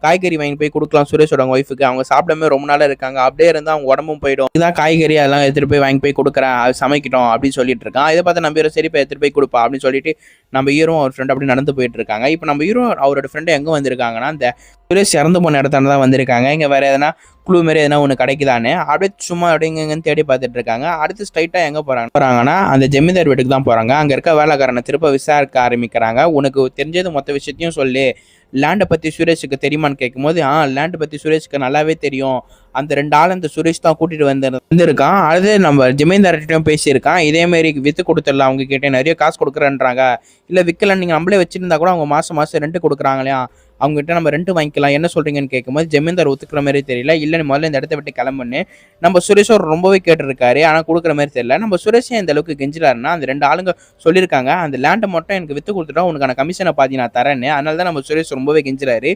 காய்கறி வாங்கி போய் கொடுக்கலாம் சுரேஷோட ஒய்ஃபுக்கு. அவங்க சாப்பிடாம ரொம்ப நாளாக இருக்காங்க. அப்படியே இருந்தால் அவங்க உடம்பும் போயிடும். இதான் காய்கறி அதெல்லாம் எடுத்துகிட்டு போய் வாங்கி போய் கொடுக்குறேன். அது சமைக்கிட்டோம் அப்படின்னு சொல்லிட்டு இருக்கான். இதை பார்த்து நம்ம ஹீரோ சரிப்பா எடுத்துகிட்டு போய் கொடுப்பா அப்படின்னு சொல்லிட்டு நம்ம ஹீரோ அவர் ஃப்ரெண்ட் அப்படி நடந்து போயிட்டு இருக்காங்க. இப்போ நம்ம ஹீரோ அவரோட ஃப்ரெண்டு எங்கே வந்திருக்காங்கன்னா, இந்த சுரேஷ் இறந்து போன இடத்துல தான் வந்திருக்காங்க. இங்கே வேற எதனா குழு மாரி எதனா ஒன்று கிடைக்குதானே அப்படியே சும்மா அப்படிங்கன்னு தேடி பார்த்துட்டு இருக்காங்க. அடுத்து ஸ்ட்ரைட்டாக எங்கே போகிறாங்கன்னா அந்த ஜமீன்தார் வீட்டுக்கு தான் போகிறாங்க. அங்கே இருக்க வேலைக்காரனை திரும்ப விசாரிக்க ஆரம்பிக்கிறாங்க. உனக்கு தெரிஞ்சது மொத்த விஷயத்தையும் சொல்லு. லேண்டை பற்றி சுரேஷுக்கு தெரியுமான்னு கேட்கும்போது, லேண்டை பற்றி சுரேஷுக்கு நல்லாவே தெரியும். அந்த 2 ஆள் அந்த சுரேஷ் தான் கூட்டிகிட்டு வந்திருக்கான். அது நம்ம ஜமீன்தார்கிட்டையும் பேசியிருக்கான். இதேமாரி விற்று கொடுத்துடலாம், அவங்க கிட்டே நிறைய காசு கொடுக்குறேன்றாங்க. இல்லை விற்கலாம், நீங்கள் நம்மளே வச்சுருந்தா கூட அவங்க மாதம் ரெண்ட் கொடுக்குறாங்களையா, அவங்ககிட்ட நம்ம ரெண்ட் வாங்கிக்கலாம், என்ன சொல்கிறீங்கன்னு கேட்கும்போது ஜமீன்தார் ஒத்துக்கிற மாதிரி தெரியல. இல்லை நீ முதல்ல இந்த இடத்த விட்டு கிளம்புன்னு நம்ம சுரேஷும் ரொம்பவே கேட்டிருக்காரு. ஆனால் கொடுக்குற மாதிரி தெரியல. நம்ம சுரேஷே இந்த அளவுக்கு கெஞ்சிலாருன்னா அந்த 2 ஆளுங்க சொல்லியிருக்காங்க, அந்த லேண்டை மட்டும் எனக்கு விற்று கொடுத்துட்டா உனக்கான கமிஷனை பாதி நான் தரேன்னு. அதனால தான் நம்ம சுரேஷ் ரொம்பவே கெஞ்சிறாரு.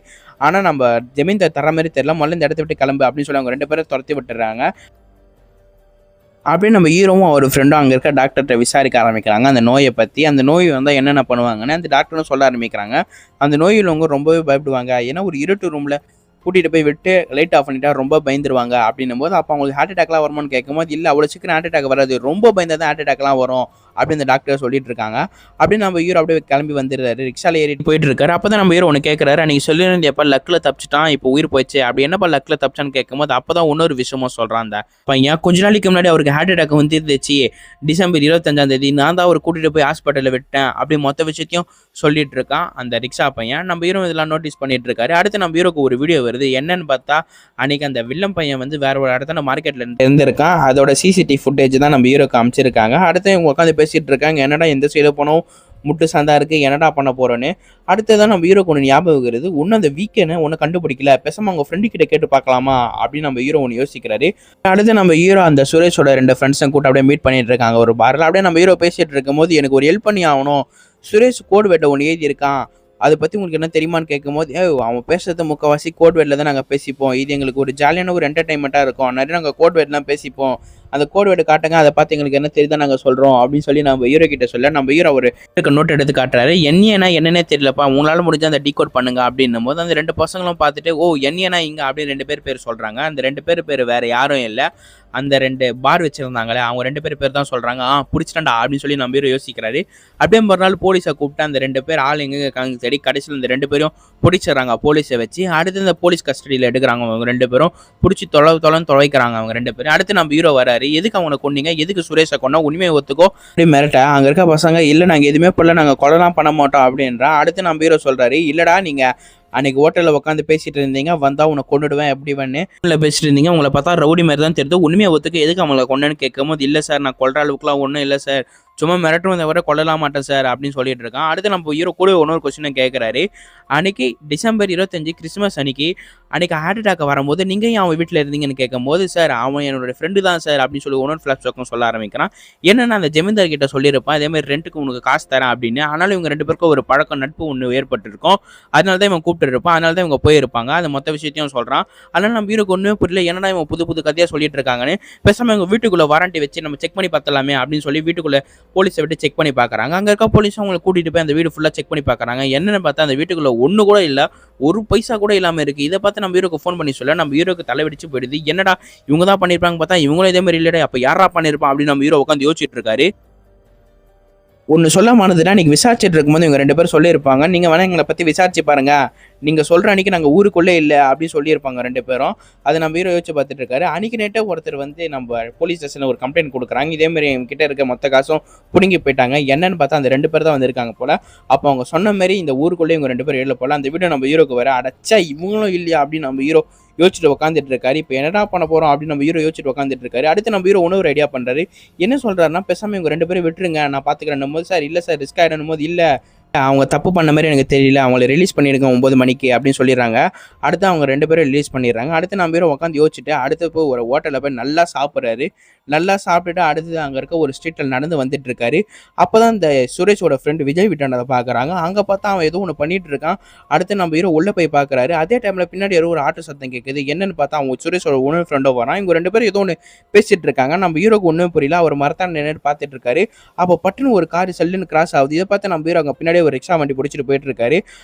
ஆனால் நம்ம ஜமீன்தார் தர மாதிரி தெரியல. முதல்ல இந்த இடத்த விட்டு கிளம்பு அப்படின்னு சொல்லி அவங்க 2 பேரும் துரத்தி விட்டுறாங்க. அப்படியே நம்ம ஹீரோவும் அவர் ஃப்ரெண்டும் அங்கே இருக்க டாக்டர்கிட்ட விசாரிக்க ஆரம்பிக்கிறாங்க அந்த நோயை பற்றி. அந்த நோய் வந்தால் என்னென்ன பண்ணுவாங்கன்னு அந்த டாக்டரும் சொல்ல ஆரம்பிக்கிறாங்க. அந்த நோயில் அவங்க ரொம்பவே பயப்படுவாங்க. ஏன்னா ஒரு இருட்டு ரூமில் கூட்டிகிட்டு போய் விட்டு லைட் ஆஃப் பண்ணிட்டா ரொம்ப பயந்துருவாங்க அப்படின்னும் போது, அப்போ அவங்களுக்கு ஹார்ட் அட்டாக்லாம் வருமானு கேட்கும்போது, இல்லை அவ்வளோ சீக்கிரம் ஹார்ட் அட்டாக் வராது, ரொம்ப பயந்தால் தான் ஹார்ட் அட்டாக்லாம் வரும் அப்படின்னு இந்த டாக்டர் சொல்லிட்டு இருக்காங்க. அப்படின்னு நம்ம ஹீரோ அப்படியே கிளம்பி வந்துடுறாரு. ரிக்ஷாவில் ஏறிட்டு போயிட்டு இருக்காரு. அப்போ தான் நம்ம ஹீரோ ஒன்று கேட்குறாரு, அன்றைக்கி சொல்லியிருந்து எப்போ லக்கில் தப்பிச்சிட்டான், இப்போ உயிர் போயிடுச்சு, அப்படி என்னப்பா லக்கில் தப்பிச்சான்னு கேட்கும்போது அப்போ தான் இன்னொரு விஷயமும் சொல்கிறான். அந்த பையன் கொஞ்ச நாளைக்கு முன்னாடி அவருக்கு ஹார்ட் அட்டாக் வந்துருந்துச்சு. டிசம்பர் 25ஆம் தேதி நான் தான் அவர் கூட்டிகிட்டு போய் ஹாஸ்பிட்டலில் விட்டேன் அப்படி மொத்த விஷயத்தையும் சொல்லிட்டு இருக்கான் அந்த ரிக்ஷா பையன். நம்ம ஹீரோ இதெல்லாம் நோட்டீஸ் பண்ணிட்டு இருக்காரு. அடுத்து நம்ம ஹீரோக்கு ஒரு வீடியோ வருது. என்னன்னு பார்த்தா, அன்னைக்கு அந்த வில்லம் பையன் வந்து வேற ஒரு இடத்துல மார்க்கெட்ல இருந்திருக்கான். அதோட சிசிடிவி ஃபுட்டேஜ் தான் நம்ம ஹீரோக்கு அமைச்சிருக்காங்க. அடுத்து இவங்க உட்காந்து பேசிட்டு இருக்காங்க, என்னடா எந்த சைடு போனோம் முட்டு சந்தா இருக்கு, என்னடா பண்ண போறோன்னு. அடுத்ததான் நம்ம ஹீரோக்கு ஒன்று ஞாபகம் வருது, ஒன்றும் அந்த வீக்கென்னு ஒன்று கண்டுபிடிக்கல, பேசாம அவங்க ஃப்ரெண்டு கிட்ட கேட்டு பார்க்கலாமா அப்படின்னு நம்ம ஹீரோ ஒன்று யோசிக்கிறாரு. அடுத்து நம்ம ஹீரோ அந்த சுரேஷோட 2 ஃப்ரெண்ட்ஸும் கூட அப்படியே மீட் பண்ணிட்டு இருக்காங்க ஒரு பார்ல. அப்படியே நம்ம ஹீரோ பேசிட்டு இருக்கும் போது, எனக்கு ஒரு ஹெல்ப் பண்ணி ஆகணும், சுரேஷ் கோட் வேட்டை ஒன்று எழுதி இருக்கான், அதை பற்றி உங்களுக்கு என்ன தெரியுமான்னு கேட்கும்போது, அவன் பேசுறது முக்கால்வாசி கோட் வேர்டில் தான் நாங்கள் பேசிப்போம், இது எங்களுக்கு ஒரு ஜாலியான ஒரு என்டர்டைன்மெண்ட்டாக இருக்கும், நிறைய நாங்கள் கோட் வேர்ட்லாம் பேசிப்போம், அந்த கோட் வேர்டு காட்டுங்க, அதை பார்த்து எங்களுக்கு என்ன தெரியுதா நாங்கள் சொல்கிறோம் அப்படின்னு சொல்லி நம்ம ஹீரோ கிட்ட சொல்ல, நம்ம ஹீரோ ஒரு நோட் எடுத்து காட்டுறாரு. என்னன்னா என்னன்னே தெரியலப்பா, உங்களால் முடிஞ்ச அந்த டீகோட் பண்ணுங்க அப்படின்னும் போது அந்த 2 பசங்களும் பார்த்துட்டு, ஓ என்னன்னா இங்கே அப்படின்னு 2 பேர் சொல்கிறாங்க. அந்த 2 பேர் வேறு யாரும் இல்லை, அந்த 2 பார் வச்சுருந்தாங்களே அவங்க 2 பேர் தான் சொல்கிறாங்க. பிடிச்சிட்டாண்டா அப்படின்னு சொல்லி நம்ம ஹீரோ யோசிக்கிறாரு. அப்படியே ஒரு நாள் போலீஸை கூப்பிட்டு அந்த 2 பேர் ஆள் எங்கே இருக்காங்க சரி, கடைசியில் இந்த 2 பேரும் பிடிச்சிடறாங்க போலீஸை வச்சு. அடுத்து இந்த போலீஸ் கஸ்டடியில் எடுக்கிறாங்க அவங்க 2 பேரும், பிடிச்சி தொலைக்கிறாங்க அவங்க 2 பேரும். அடுத்து நம்ம ஹீரோ வராரு, எதுக்கு அவனை கொன்னீங்க, எதுக்கு சுரேஷை கொண்டா, உண்மையை ஒத்துக்கோ அப்படி மிரட்ட அங்கே இருக்க பசங்க, இல்லை நாங்கள் எதுவுமே பண்ணல, நாங்கள் கொலைலாம் பண்ண மாட்டோம் அப்படின்றா. அடுத்து நம்ம ஹீரோ சொல்கிறாரு, இல்லைடா நீங்கள் அன்னைக்கு ஹோட்டலில் உட்காந்து பேசிட்டு இருந்தீங்க, வந்தால் உன்னை கொண்டுடுவேன் எப்படி இல்லை பேசிட்டு இருந்தீங்க, உங்களை பார்த்தா ரவுடி மாதிரி தான் தெரியுது, உண்மையை ஒத்துக்க, எதுக்கு அவங்களை கொண்டேன்னு கேட்கும்போது, இல்லை சார் நான் கொல்ற அளவுக்குலாம் ஒன்றும் இல்லை சார், சும்மா மிரட்டும் தவிர கொல்லலாம் மாட்டேன் சார் அப்படின்னு சொல்லிட்டு இருக்கான். அடுத்து நம்ம ஹீரோ கூட இன்னொரு கொஸ்டினை கேட்குறாரு, அன்னைக்கு டிசம்பர் 25 கிறிஸ்மஸ் அன்னைக்கு ஹார்ட் அட்டாக் வரும்போது நீங்கள் ஏன் அவன் வீட்டில் இருந்தீங்கன்னு கேட்கும்போது, சார் அவன் என்னோட ஃப்ரெண்டு தான் சார் அப்படின்னு சொல்லி இன்னொரு ஃப்ளாஷ் பேக்கும் சொல்ல ஆரம்பிக்கிறான். என்னென்னா அந்த ஜமீன்தார் கிட்ட சொல்லியிருப்பான், அதேமாதிரி ரெண்ட்டுக்கு உனக்கு காசு தரேன் அப்படின்னு. ஆனாலும் இவங்க 2 பேருக்கும் ஒரு பழக்கம் நட்பு ஒன்று ஏற்பட்டிருக்கும், அதனால தான் இவன் கூப்பிட்டு இருப்பான், அதனால தான் இவங்க போயிருப்பாங்க. அது மொத்த விஷயத்தையும் சொல்கிறான். அதனால நம்ம ஹீரோக்கு ஒன்றுமே புரியல, என்னடா இவன் புது கதையாக சொல்லிட்டு இருக்காங்கன்னு. பேசாமல் இவங்க வீட்டுக்குள்ளே வாரண்டி வச்சு நம்ம செக் பண்ணி பார்த்தலாமே அப்படின்னு சொல்லி வீட்டுக்குள்ளே போலீஸை விட்டு செக் பண்ணி பார்க்குறாங்க. அங்கே இருக்க போலீஸ் அவங்களை கூட்டிகிட்டு போய் அந்த வீடு ஃபுல்லாக செக் பண்ணி பார்க்குறாங்க. என்னென்னு பார்த்தா அந்த வீட்டுக்குள்ளே ஒன்று கூட இல்லை, ஒரு பைசா கூட இல்லாமல் இருக்குது. இதை பார்த்து நம்ம ஹீரோக்கு ஃபோன் பண்ணி சொல்ல நம்ம ஹீரோக்கு தலைவடிச்சு போயிடுது. என்னடா இவங்க தான் பண்ணியிருப்பாங்க பார்த்தா இவங்களும் இதே மாதிரி இல்லைடா, அப்போ யாரா பண்ணியிருப்பான் அப்படின்னு நம்ம ஹீரோ உட்காந்து யோசிச்சுட்டு இருக்காரு. ஒன்று சொல்லமானதுன்னா, இன்றைக்கி விசாரிச்சுட்டு இருக்கும்போது இவங்க 2 பேரும் சொல்லியிருப்பாங்க, நீங்கள் வேணால் எங்களை பற்றி விசாரிச்சு பாருங்கள், நீங்கள் சொல்கிற அன்றைக்கி நாங்கள் ஊருக்குள்ளே இல்லை அப்படின்னு சொல்லியிருப்பாங்க 2 பேரும். அதை நம்ம ஹீரோ யோசிச்சு பார்த்துட்டு இருக்காரு. அன்றைக்கி நேட்டே ஒருத்தர் வந்து நம்ம போலீஸ் ஸ்டேஷனில் ஒரு கம்ப்ளைண்ட் கொடுக்குறாங்க, இதேமாரி எங்ககிட்ட இருக்க மொத்த காசும் பிடுங்கி போயிட்டாங்க. என்னன்னு பார்த்தா அந்த 2 பேர் தான் வந்திருக்காங்க போல். அப்போ அவங்க சொன்ன மாதிரி இந்த ஊருக்குள்ளே இவங்க 2 பேர் எழுத போல். அந்த வீடியோ நம்ம ஹீரோக்கு வர, அடைச்சா இவங்களும் இல்லையா அப்படின்னு நம்ம ஹீரோ யோசிச்சுட்டு உட்காந்துட்டு இருக்காரு. இப்போ என்னடா பண்ண போகிறோம் அப்படின்னு நம்ம ஹீரோ யோசிச்சுட்டு உட்காந்துட்டு இருக்காரு. அடுத்து நம்ம ஹீரோ இன்னொரு ஐடியா பண்ணுறாரு. என்ன சொல்கிறாருன்னா, பேசாமல் இவங்க 2 பேரும் விட்டுருங்க, நான் பார்த்துக்கிறேன் போது, சார் இல்லை சார் ரிஸ்க் ஆகிடணும் போது, இல்லை அவங்க தப்பு பண்ண மாதிரி எனக்கு தெரியல, அவங்கள ரிலீஸ் பண்ணிடுங்க 9 மணிக்கு அப்படின்னு சொல்லிடுறாங்க. அடுத்து அவங்க 2 பேரும் ரிலீஸ் பண்ணிடுறாங்க. அடுத்து நம்ம பேரும் உட்காந்து யோசிச்சுட்டு அடுத்து போய் ஒரு ஹோட்டலில் போய் நல்லா சாப்பிட்றாரு. நல்லா சாப்பிட்டுட்டு அடுத்தது அங்கே இருக்க ஒரு ஸ்ட்ரீட்டில் நடந்து வந்துட்டு இருக்காரு. அப்போ தான் இந்த சுரேஷோட ஃப்ரெண்டு விஜய் விட்டானதை பார்க்குறாங்க. அங்கே பார்த்தா அவன் ஏதோ ஒன்று பண்ணிட்டு இருக்கான். அடுத்து நம்ம ஹீரோ உள்ளே போய் பார்க்குறாரு. அதே டைமில் பின்னாடி ஏதோ ஒரு ஆட்டோ சத்தம் கேட்குது. என்னன்னு பார்த்தா அவங்க சுரேஷோட உணவு ஃப்ரெண்டோ வரான். இவங்க 2 பேரும் ஏதோ ஒன்று பேசிட்டு இருக்காங்க. நம்ம ஹீரோக்கு ஒன்றும் புரியல. அவர் மரத்தான் நின்று பார்த்துட்டு இருக்காரு. அப்போ பட்டுன்னு ஒரு கார் செல்லுன்னு கிராஸ் ஆகுது. இதை பார்த்து நம்ம ஹீரோ அங்கே பின்னாடியே ஒரு ரிக்ஷா வண்டி பிடிச்சிட்டு போயிட்டு இருக்காரு.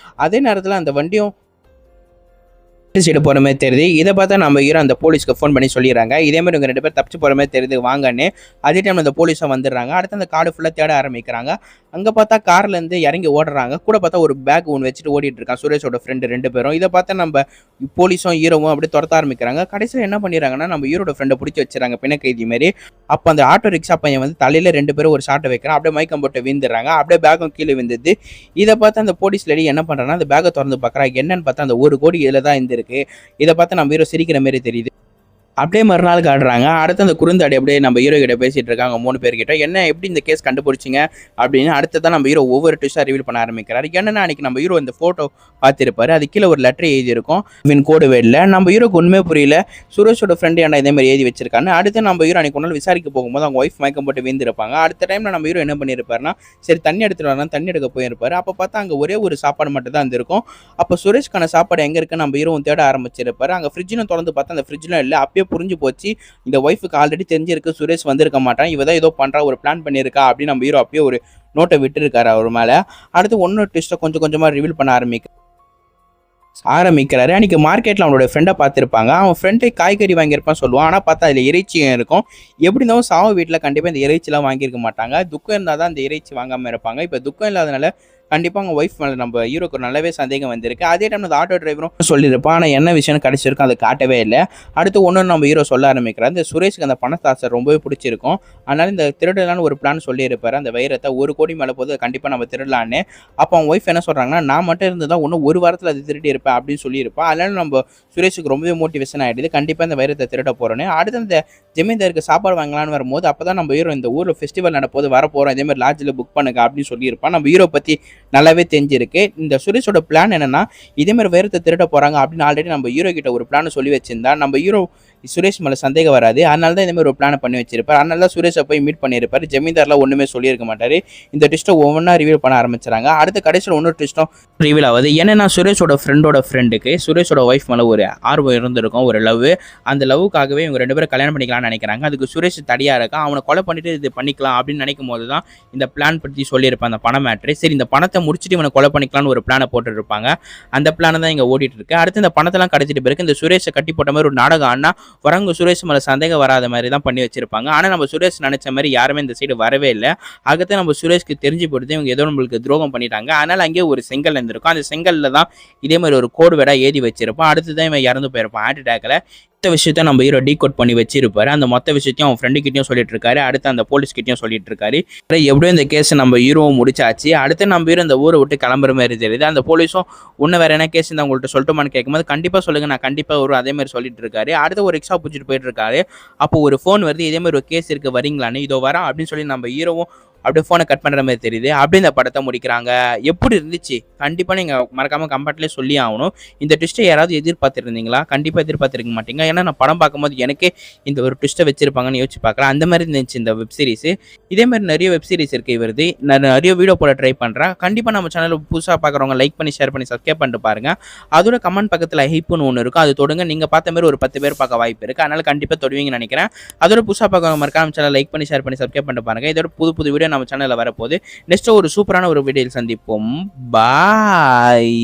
அதே நேரத்தில் அந்த வண்டியும் சைடு போகிற மாதிரி தெரியுது. இதை பார்த்தா நம்ம ஹீரோ அந்த போலீஸ்க்கு ஃபோன் பண்ணி சொல்லிடுறாங்க. இதே மாதிரி இவங்க 2 பேர் தப்பிச்சு போகிற மாதிரி தெரியுது வாங்கன்னு. அதே டைம் அந்த போலீஸை வந்துடுறாங்க. அடுத்து அந்த கார்டு ஃபுல்லாக தேட ஆரம்பிக்கிறாங்க. அங்கே பார்த்தா கார்லேருந்து இறங்கி ஓடுறாங்க. கூட பார்த்தா ஒரு பேக் ஒன்று வச்சுட்டு ஓடிட்டு இருக்கான் சுரேஷோட ஃப்ரெண்டு 2 பேரும். இதை பார்த்தா நம்ம போலீஸும் ஹீரோவும் அப்படியே துரத்த ஆரம்பிக்கிறாங்க. கடைசியில் என்ன பண்ணிடுறாங்கன்னா நம்ம ஹீரோட ஃப்ரெண்டை பிடிச்சி வச்சுறாங்க பிணை கைதி மாதிரி. அப்போ அந்த ஆட்டோ ரிக்ஷா பையன் வந்து தலையில் 2 பேரும் ஒரு ஷாட்டை வைக்கிறான். அப்படியே மயக்கம் போட்டு விழுந்துடுறாங்க. அப்படியே பேக்கும் கீழே விழுந்துது. இதை பார்த்து அந்த போலீஸ் லேடி என்ன பண்ணுறாங்கன்னா அந்த பேக்கை திறந்து பார்க்குறாங்க. என்னன்னு பார்த்தா அந்த 1 கோடி இதில் தான் இருந்திருக்கு. இதை பார்த்து நம்ம ஹீரோ சிரிக்கிற மாதிரி தெரியுது. அப்படியே மறுநாள் காட்டுறாங்க. அடுத்து அந்த குறுந்தாடி அப்படியே நம்ம ஹீரோ கிட்ட பேசிட்டு இருக்காங்க 3 பேர்கிட்ட. என்ன எப்படி இந்த கேஸ் கண்டுபிடிச்சிங்க அப்படின்னு அடுத்ததான் நம்ம ஹீரோ ஒவ்வொரு ட்விஸ்டாக ரிவீல் பண்ண ஆரம்பிக்கிறாரு. என்னன்னா அன்னைக்கு நம்ம ஹீரோ இந்த ஃபோட்டோ பார்த்துருப்பாரு. அது கீழே ஒரு லெட்டர் எழுதியிருக்கும் இவன் கோடு வேடில். நம்ம ஹீரோக்கு உண்மையே புரியல சுரேஷோட ஃப்ரெண்டு ஏன்னா இதே மாதிரி எழுதி வச்சிருக்காங்க. அடுத்து நம்ம ஹீரோ அன்னைக்கு ஒன்றால் விசாரிக்க போகும்போது அவங்க ஒய்ஃப் மயக்கம் போட்டு வீந்திருப்பாங்க. அடுத்த டைமில் நம்ம ஹீரோ என்ன பண்ணியிருப்பாருன்னா சரி தண்ணி எடுத்துட்டு வரலாம் தண்ணி எடுக்க போயிருப்பாரு. அப்போ பார்த்தா அங்கே ஒரே ஒரு சாப்பாடு மட்டும் தான் இருந்திருக்கும். அப்போ சுரேஷ்கான சாப்பாடு எங்கே இருக்குன்னு நம்ம ஹீரோவும் தேட ஆரம்பிச்சிருப்பாரு. அங்கே ஃப்ரிட்ஜில் திறந்து பார்த்தா அந்த ஃப்ரிட்ஜில் இல்லை. அப்பயே புரிஞ்சு போச்சு இந்த ஒய்ஃபுக்கு ஆல்ரெடி தெரிஞ்சிருக்கு சுரேஷ் வந்திருக்க மாட்டான், இவ தான் ஏதோ பண்றா ஒரு பிளான் பண்ணியிருக்கா அப்படின்னு நம்ம ஹீரோ அப்பயே ஒரு நோட்டை விட்டு இருக்காரு அவர் மேல. அடுத்து ஒன்னொரு ட்விஸ்ட்டை கொஞ்சம் கொஞ்சமா ரிவீல் பண்ண ஆரம்பிக்கிறாரு. அன்னைக்கு மார்க்கெட்டில் அவனோட ஃப்ரெண்டை பார்த்துருப்பாங்க. அவன் ஃப்ரெண்டை காய்கறி வாங்கியிருப்பான்னு சொல்லுவான். ஆனால் பார்த்தா அதில் இறைச்சியும் இருக்கும். எப்படி இருந்தாலும் சாவு வீட்டில் கண்டிப்பாக இந்த இறைச்சிலாம் வாங்கியிருக்க மாட்டாங்க. துக்கம் இருந்தால் தான் இந்த இறைச்சி வாங்காமல் இருப்பாங்க. இப்போ துக்கம் இல்லாதனால கண்டிப்பாக அவங்க ஒய்ஃப் மேலே நம்ம ஹீரோக்கு நல்லாவே சந்தேகம் வந்திருக்கு. அதே டைம் அந்த ஆட்டோ டிரைவரும் சொல்லியிருப்பான். ஆனால் என்ன விஷயம்னு கடைசிருக்கும் அதை காட்டவே இல்லை. அடுத்து ஒன்று நம்ம ஹீரோ சொல்ல ஆரம்பிக்கிறார். இந்த சுரேஷுக்கு அந்த பணத்தாசை ரொம்பவே பிடிச்சிருக்கும். அதனால இந்த திருடலான்னு ஒரு பிளான் சொல்லியிருப்பார். அந்த வைரத்தை 1 கோடி மேலே போது கண்டிப்பாக நம்ம திருடலான்னு. அப்போ அவங்க ஒய்ஃப் என்ன சொல்கிறாங்கன்னா நான் மட்டும் இருந்து தான் இன்னும் 1 வாரத்தில் அது திருடி இருப்பேன் அப்படின்னு சொல்லியிருப்பான். அதனால நம்ம சுரேஷுக்கு ரொம்பவே மோட்டிவேஷன் ஆகிடுது. கண்டிப்பாக இந்த வைரத்தை திருட போகிறோன்னு. அடுத்து அந்த ஜமீன்தாருக்கு சாப்பாடு வாங்கலான்னு வரும்போது அப்போ தான் நம்ம ஹீரோ இந்த ஊரில் ஃபெஸ்டிவல் நடப்போது வரப்போகிறோம் இதேமாதிரி லாட்ஜில் புக் பண்ணுங்க அப்படின்னு சொல்லியிருப்பான். நம்ம ஹீரோ பற்றி நல்லாவே தெரிஞ்சிருக்கு. இந்த சுரேஷோட பிளான் என்னன்னா இதே மாதிரி வைரத்தை திருட போறாங்க அப்படின்னு ஆல்ரெடி நம்ம ஹீரோ கிட்ட ஒரு பிளான் சொல்லி வச்சிருந்தா நம்ம ஹீரோ சுரேஷ் மேலே சந்தேகம் வராது. அதனால தான் இந்த மாதிரி ஒரு பிளானை பண்ணி வச்சிருப்பார். அதனால தான் சுரேஷை போய் மீட் பண்ணியிருப்பார். ஜமீன்தார்லாம் ஒன்றுமே சொல்லியிருக்க மாட்டார். இந்த ட்விஸ்ட்டை ஒவ்வொன்றா ரிவீல் பண்ண ஆரம்பிச்சாங்க. அடுத்த கடைசியில் இன்னொரு ட்விஸ்ட்டும் ரிவீல் ஆகுது. என்னன்னா சுரேஷோட ஃப்ரெண்டுக்கு சுரேஷோட ஒய்ஃப் மேலே ஒரு ஆர்வம் இருந்திருக்கும், ஒரு லவ். அந்த லவ்வுக்காகவே இவங்க 2 பேரும் கல்யாணம் பண்ணிக்கலாம்னு நினைக்கிறாங்க. அதுக்கு சுரேஷ் தடியா இருக்கான். அவனை கொலை பண்ணிட்டு இது பண்ணிக்கலாம் அப்படின்னு நினைக்கும் போது தான் இந்த பிளான் பற்றி சொல்லியிருப்பான் அந்த பண மேட்ரு. சரி இந்த பணத்தை முடிச்சுட்டு இவனை கொலை பண்ணிக்கலாம்னு ஒரு பிளானை போட்டுட்டு இருப்பாங்க. அந்த பிளானை தான் இங்கே ஓடிட்டு இருக்கு. அடுத்து இந்த பணத்தெல்லாம் கிடைச்சிட்டு பிறகு இந்த சுரேஷை கட்டி போட்ட மாதிரி ஒரு நாடகம் ஆனா வரவங்க சுரேஷ் மேலே சந்தேகம் வராத மாதிரி தான் பண்ணி வச்சிருப்பாங்க. ஆனால் நம்ம சுரேஷ் நினைச்ச மாதிரி யாருமே இந்த சைடு வரவே இல்லை. அதுக்கு நம்ம சுரேஷ்க்கு தெரிஞ்சு போடுது இவங்க ஏதோ நம்மளுக்கு துரோகம் பண்ணிட்டாங்க. அதனால அங்கேயே ஒரு செங்கல் இருந்திருக்கும். அந்த செங்கல்ல தான் இதே மாதிரி ஒரு கோடு வேடா ஏதி வச்சிருப்பான். அடுத்துதான் இவன் இறந்து போயிருப்பான் ஹார்ட் அட்டாக்ல. மொத்த விஷயத்த நம்ம ஹீரோ டீகோட் பண்ணி வச்சிருப்பாரு. அந்த மொத்த விஷயத்தையும் அவன் ஃப்ரெண்டு கிட்டையும் சொல்லிட்டு இருக்காரு. அடுத்து அந்த போலீஸ் கிட்டையும் சொல்லிட்டு இருக்காரு. எப்படியும் இந்த கேஸ் நம்ம ஹீரோவும் முடிச்சாச்சு. அடுத்து நம்ம ஹீரோ இந்த ஊரை விட்டு கிளம்புற மாதிரி தெரியுது. அந்த போலீஸும் இன்னும் வேற என்ன கேஸ் இந்த உங்கள்கிட்ட சொல்லட்டுமான்னு கேட்கும்போது கண்டிப்பா சொல்லுங்க நான் கண்டிப்பா வரும் அதே மாதிரி சொல்லிட்டு இருக்காரு. அடுத்து ஒரு ரிக்ஷா பிடிச்சிட்டு போயிட்டு இருக்காரு. அப்போ ஒரு ஃபோன் வருது. இதே மாதிரி ஒரு கேஸ் இருக்கு வரீங்களான்னு. இதோ வரேன் அப்படின்னு சொல்லி நம்ம ஹீரோவும் அப்படியே ஃபோனை கட் பண்ணுற மாதிரி தெரியுது. அப்படியே இந்த படத்தை முடிக்கிறாங்க. எப்படி இருந்துச்சு கண்டிப்பாக நீங்கள் மறக்காமல் கமெண்ட்லேயே சொல்லி ஆகணும். இந்த ட்விஸ்ட்டை யாராவது எதிர்பார்த்துருந்தீங்களா? கண்டிப்பாக எதிர்பார்த்துருக்க மாட்டீங்க. ஏன்னா நான் படம் பார்க்கும்போது எனக்கே இந்த ஒரு ட்விஸ்ட்டை வச்சிருப்பாங்கன்னு யோசிச்சு பார்க்குறேன். அந்த மாதிரி இருந்துச்சு இந்த வெப் சீரிஸ். இதே மாதிரி நிறைய வெப் சீரிஸ் இருக்குது இவருது. நான் நிறைய வீடியோ போட ட்ரை பண்ணுறேன். கண்டிப்பாக நம்ம சேனலில் புதுசாக பார்க்குறவங்க லைக் பண்ணி ஷேர் பண்ணி சப்ஸ்கிரைப் பண்ணிட்டு பாருங்கள். அதோட கமெண்ட் பக்கத்தில் ஹைப்புன்னு ஒன்று இருக்கும். அது தொடுங்க. நீங்கள் பார்த்த மாதிரி ஒரு 10 பேர் பார்க்க வாய்ப்பு இருக்குது. அதனால் கண்டிப்பாக தொடுவீங்கன்னு நினைக்கிறேன். அதோட புதுசாக பார்க்குறவங்க மறக்காம சேனல் லைக் பண்ணி ஷேர் பண்ணி சப்ஸ்கிரைப் பண்ணிட்டு பாருங்கள். இதோட புது வீடியோ நம்ம சேனலில் வரப்போகுது. நெக்ஸ்ட் ஒரு சூப்பரான ஒரு வீடியோவில் சந்திப்போம். பாய்.